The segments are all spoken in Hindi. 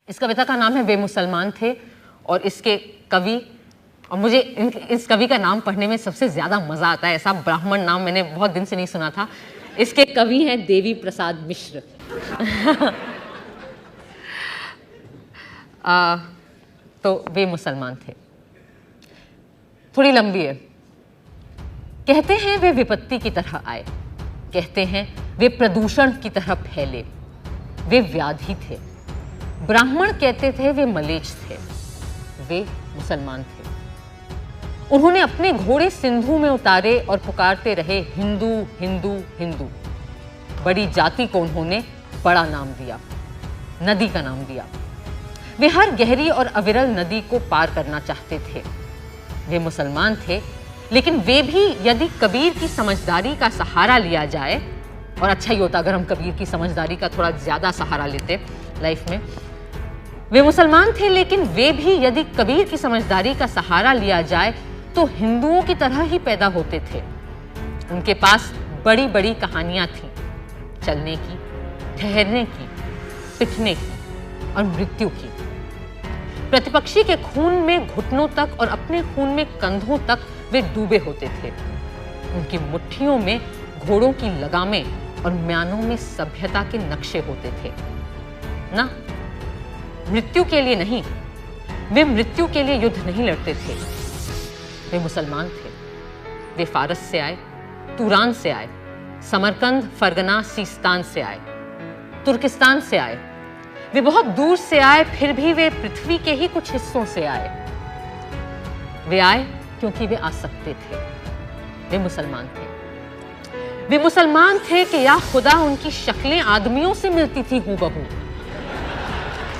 इस कविता का नाम है वे मुसलमान थे और इसके कवि, और मुझे इस कवि का नाम पढ़ने में सबसे ज़्यादा मज़ा आता है, ऐसा ब्राह्मण नाम मैंने बहुत दिन से नहीं सुना था। इसके कवि हैं देवी प्रसाद मिश्र। तो वे मुसलमान थे, थोड़ी लंबी है। कहते हैं वे विपत्ति की तरह आए, कहते हैं वे प्रदूषण की तरह फैले, वे व्याधि थे। ब्राह्मण कहते थे वे मलेच्छ थे, वे मुसलमान थे। उन्होंने अपने घोड़े सिंधु में उतारे और पुकारते रहे हिंदू हिंदू हिंदू। बड़ी जाति को उन्होंने बड़ा नाम दिया, नदी का नाम दिया। वे हर गहरी और अविरल नदी को पार करना चाहते थे। वे मुसलमान थे, लेकिन वे भी यदि कबीर की समझदारी का सहारा लिया जाए, और अच्छा ही होता अगर हम कबीर की समझदारी का थोड़ा ज्यादा सहारा लेते लाइफ में। वे मुसलमान थे, लेकिन वे भी यदि कबीर की समझदारी का सहारा लिया जाए तो हिंदुओं की तरह ही पैदा होते थे। उनके पास बड़ी बड़ी कहानियां थीं, चलने की, ठहरने की, पिटने की और मृत्यु की। प्रतिपक्षी के खून में घुटनों तक और अपने खून में कंधों तक वे डूबे होते थे। उनकी मुट्ठियों में घोड़ों की लगामें और म्यानों में सभ्यता के नक्शे होते थे। ना, मृत्यु के लिए नहीं, वे मृत्यु के लिए युद्ध नहीं लड़ते थे। वे मुसलमान थे। वे फारस से आए, तुरान से आए, समरकंद, फरगना, सीस्तान से आए, तुर्किस्तान से आए। वे बहुत दूर से आए, फिर भी वे पृथ्वी के ही कुछ हिस्सों से आए। वे आए क्योंकि वे आ सकते थे। वे मुसलमान थे। वे मुसलमान थे कि या खुदा उनकी शक्लें आदमियों से मिलती थी हूबहू,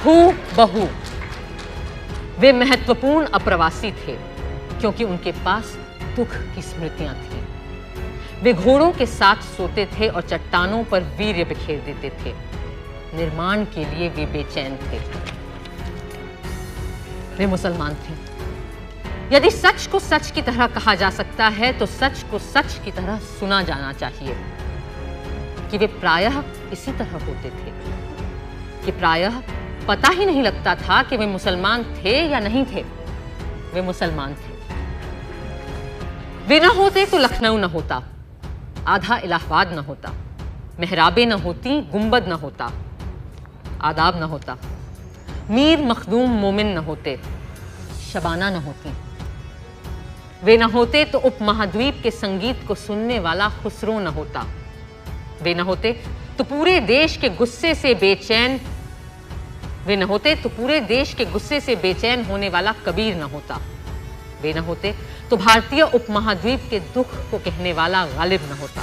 हूबहू। वे महत्वपूर्ण अप्रवासी थे क्योंकि उनके पास दुख की स्मृतियां थीं। वे घोड़ों के साथ सोते थे और चट्टानों पर वीर्य बिखेर देते थे। निर्माण के लिए वे बेचैन थे। वे मुसलमान थे। यदि सच को सच की तरह कहा जा सकता है तो सच को सच की तरह सुना जाना चाहिए कि वे प्रायः इसी तरह होते थे, कि प्रायः पता ही नहीं लगता था कि वे मुसलमान थे या नहीं थे। वे मुसलमान थे। वे न होते तो लखनऊ न होता, आधा इलाहाबाद न होता, मेहराबें न होती, गुंबद न होता, आदाब न होता, मीर मखदूम मोमिन न होते, शबाना न होती। वे न होते तो उपमहाद्वीप के संगीत को सुनने वाला खुसरो न होता। वे न होते तो पूरे देश के गुस्से से बेचैन वे न होते तो पूरे देश के गुस्से से बेचैन होने वाला कबीर न होता। वे न होते तो भारतीय उपमहाद्वीप के दुख को कहने वाला गालिब न होता।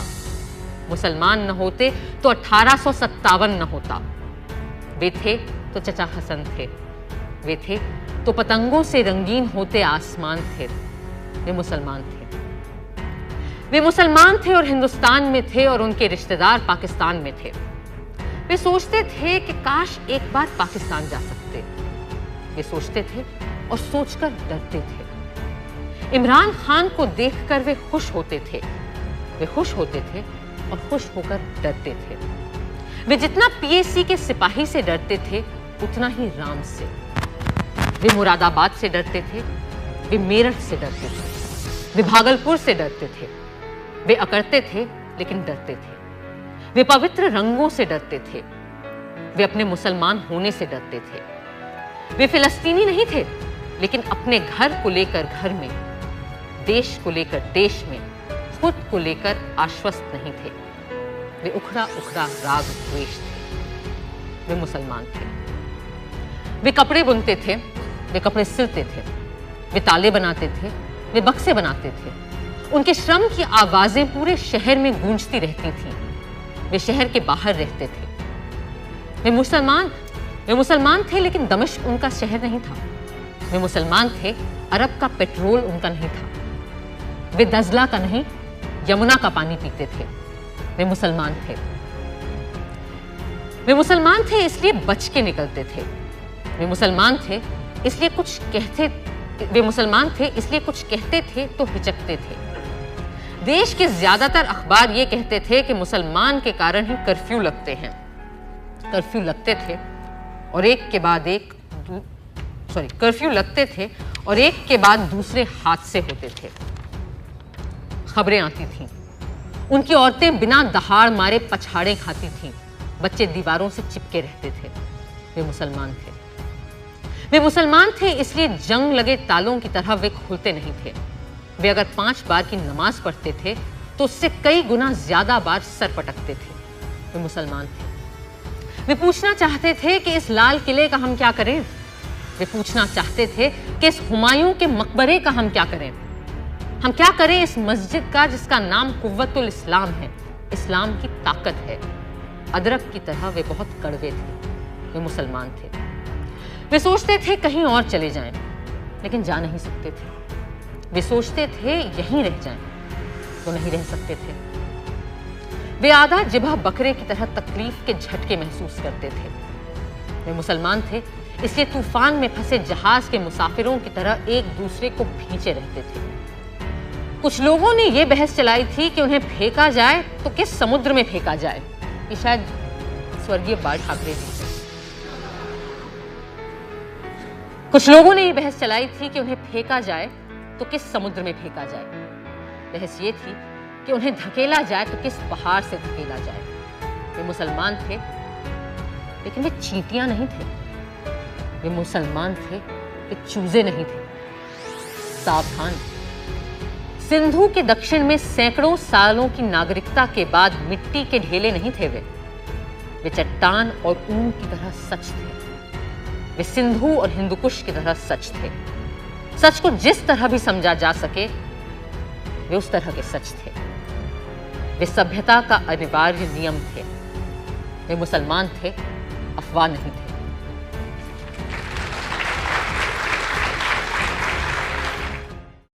मुसलमान न होते तो 1857 न होता। वे थे तो चचा हसन थे। वे थे तो पतंगों से रंगीन होते आसमान थे। वे मुसलमान थे। वे मुसलमान थे और हिंदुस्तान में थे और उनके रिश्तेदार पाकिस्तान में थे। वे सोचते थे कि काश एक बार पाकिस्तान जा सकते। वे सोचते थे और सोचकर डरते थे। इमरान खान को देखकर वे खुश होते थे। वे खुश होते थे और खुश होकर डरते थे। वे जितना पीएसी के सिपाही से डरते थे उतना ही राम से। वे मुरादाबाद से डरते थे, वे मेरठ से डरते थे, वे भागलपुर से डरते थे। वे अकड़ते थे लेकिन डरते थे। वे पवित्र रंगों से डरते थे। वे अपने मुसलमान होने से डरते थे। वे फिलिस्तीनी नहीं थे, लेकिन अपने घर को लेकर घर में, देश को लेकर देश में, खुद को लेकर आश्वस्त नहीं थे। वे उखड़ा उखड़ा राग द्वेष थे। वे मुसलमान थे। वे कपड़े बुनते थे, वे कपड़े सिलते थे, वे ताले बनाते थे, वे बक्से बनाते थे। उनके श्रम की आवाजें पूरे शहर में गूंजती रहती थीं। वे शहर के बाहर रहते थे। वे मुसलमान थे, लेकिन दमिश्क उनका शहर नहीं था। वे मुसलमान थे, अरब का पेट्रोल उनका नहीं था। वे दजला का नहीं, यमुना का पानी पीते थे। वे मुसलमान थे। वे मुसलमान थे इसलिए बच के निकलते थे। वे मुसलमान थे इसलिए कुछ कहते थे तो हिचकते थे। देश के ज्यादातर अखबार ये कहते थे कि मुसलमान के कारण ही कर्फ्यू लगते हैं। कर्फ्यू लगते थे और एक के बाद एक कर्फ्यू लगते थे और एक के बाद दूसरे हादसे होते थे। खबरें आती थीं, उनकी औरतें बिना दहाड़ मारे पछाड़े खाती थीं, बच्चे दीवारों से चिपके रहते थे। वे मुसलमान थे। वे मुसलमान थे, इसलिए जंग लगे तालों की तरह वे खुलते नहीं थे। वे अगर 5 बार की नमाज पढ़ते थे तो उससे कई गुना ज्यादा बार सर पटकते थे। वे मुसलमान थे। वे पूछना चाहते थे कि इस लाल किले का हम क्या करें। वे पूछना चाहते थे कि इस हुमायूं के मकबरे का हम क्या करें। हम क्या करें इस मस्जिद का जिसका नाम कुव्वतुल इस्लाम है, इस्लाम की ताकत है। अदरक की तरह वे बहुत कड़वे थे। वे मुसलमान थे। वे सोचते थे कहीं और चले जाएं, लेकिन जा नहीं सकते थे। वे सोचते थे यहीं रह जाएं, तो नहीं रह सकते थे। वे आधा जिबा बकरे की तरह तकलीफ के झटके महसूस करते थे। वे मुसलमान थे, इसलिए तूफान में फंसे जहाज के मुसाफिरों की तरह एक दूसरे को खींचे रहते थे। कुछ लोगों ने यह बहस चलाई थी कि उन्हें फेंका जाए तो किस समुद्र में फेंका जाए। ये शायद स्वर्गीय बाल ठाकरे जी थे। कुछ लोगों ने यह बहस चलाई थी कि उन्हें फेंका जाए तो किस समुद्र में फेंका जाए। बहस ये थी कि उन्हें धकेला जाए तो किस पहाड़ से धकेला जाए। वे मुसलमान थे, लेकिन वे चींटियां नहीं थे। वे मुसलमान थे, वे चूजे नहीं थे। सावधान, सिंधु के दक्षिण में सैकड़ों सालों की नागरिकता के बाद मिट्टी के ढेले नहीं थे। वे चट्टान और ऊन की तरह सच थे। वे सिंधु और हिंदुकुश की तरह सच थे। सच को जिस तरह भी समझा जा सके, वे उस तरह के सच थे। वे सभ्यता का अनिवार्य नियम थे। वे मुसलमान थे, अफवाह नहीं थे।